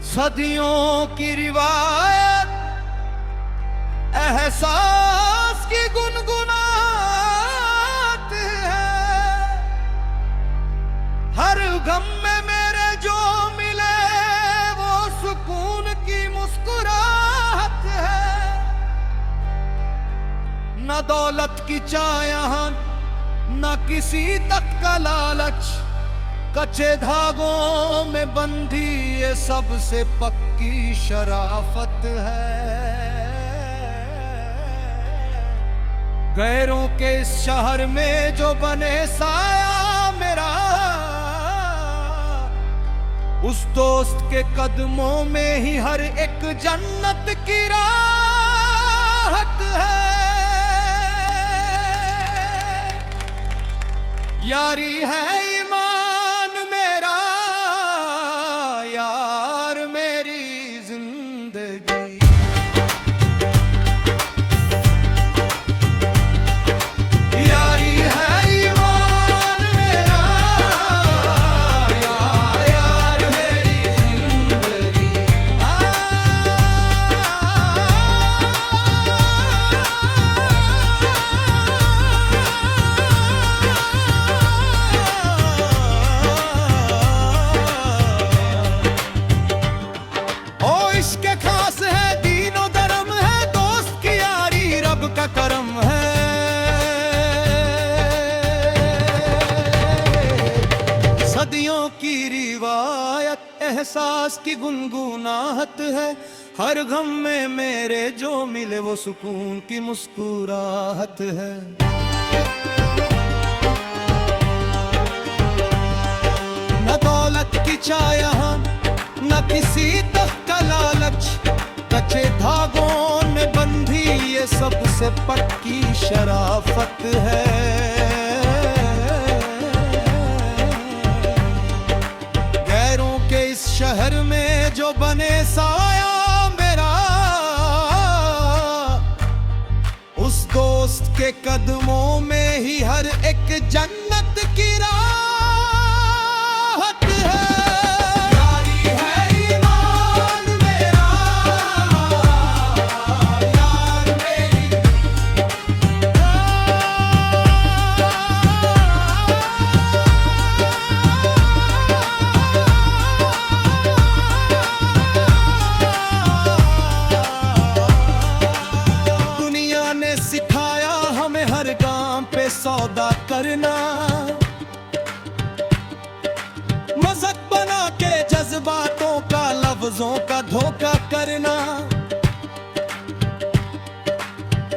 सदियों की रिवायत एहसास की गुनगुनात है। हर गम में मेरे जो मिले वो सुकून की मुस्कुराहट है। न दौलत की चाहत न किसी तक का लालच, कच्चे धागों में बंधी ये सबसे पक्की शराफत है। गैरों के इस शहर में जो बने साया मेरा, उस दोस्त के कदमों में ही हर एक जन्नत की राहत है। यारी है ईमान मेरा, यार मेरी जिंदगी। यारी है ईमान मेरा, यार मेरी जिंदगी। इश्क़ खास है, दीनो धर्म है, दोस्त की यारी रब का करम है। सदियों की रिवायत एहसास की गुनगुनाहट है। हर गम में मेरे जो मिले वो सुकून की मुस्कुराहट है। न दौलत की चाहत न किसी तक का लालच, कच्चे धागों में बंधी ये सबसे पक्की शराफत है। गैरों के इस शहर में जो बने साया मेरा, उस दोस्त के कदमों में ही हर एक जन्नत की राहत है। सिखाया हमें हर गांव पे सौदा करना, मज़ाक बना के जज्बातों का लफ्जों का धोखा करना।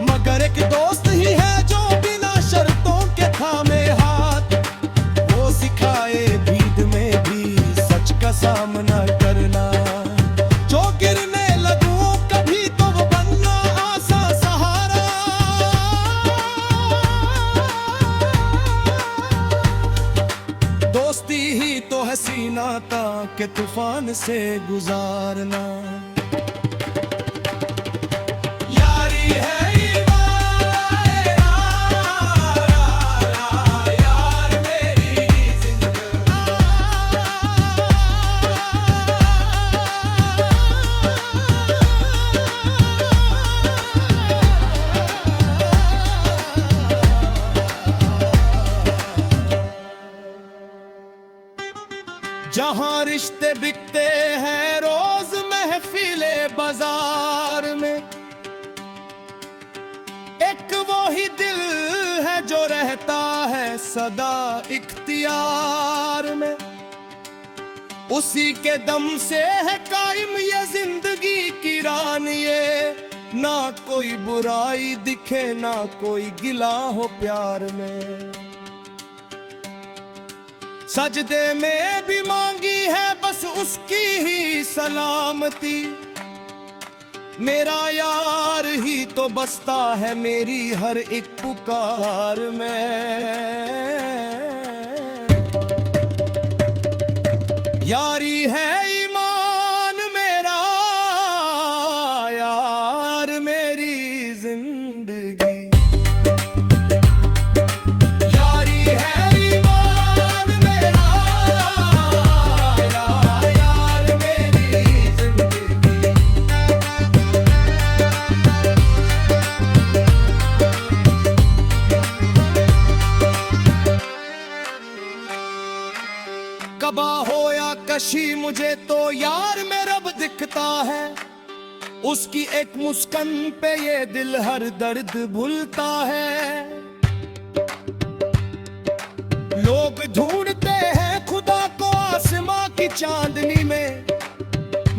मगर एक दोस्त ही है जो बिना शर्तों के थामे हाथ, वो सिखाए भीड़ में भी सच का सामना करना। जो गिरने लगूं कभी तो वो बनना आसा सहारा। दोस्ती ही तो है सीना ताकि तूफान से गुजारना। यारी है यार मेरी जिंदगी। जहां रिश्ते बिकते हैं रोज महफिले बाजार में, एक वो ही दिल है जो रहता है सदा इख्तियार में। उसी के दम से है कायम ये जिंदगी की रान, ये ना कोई बुराई दिखे ना कोई गिला हो प्यार में। सजदे में भी मांगी है बस उसकी ही सलामती, मेरा यार ही तो बसता है मेरी हर एक पुकार में। यारी है ईमान मेरा, यार मेरी जिंदगी। यारी है ईमान मेरा, यार मेरी जिंदगी। कबा हो या कशी मुझे तो यार में रब दिखता है, उसकी एक मुस्कान पे ये दिल हर दर्द भूलता है। लोग ढूंढते हैं खुदा को आसमां की चांदनी में,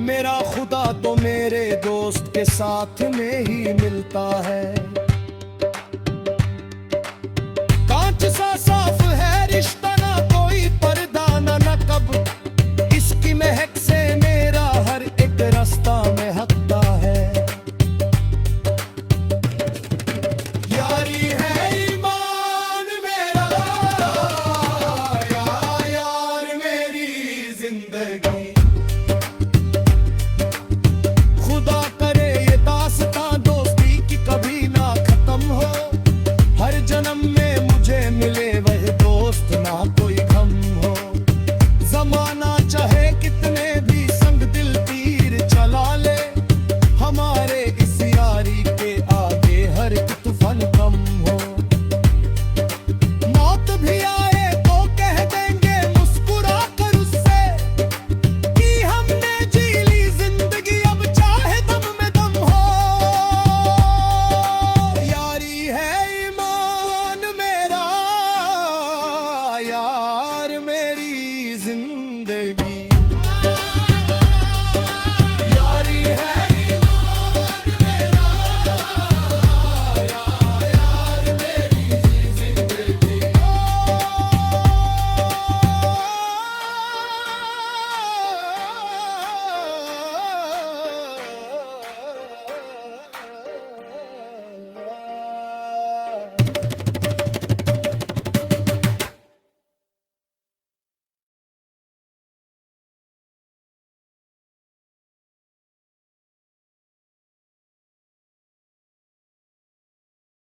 मेरा खुदा तो मेरे दोस्त के साथ में ही मिलता है।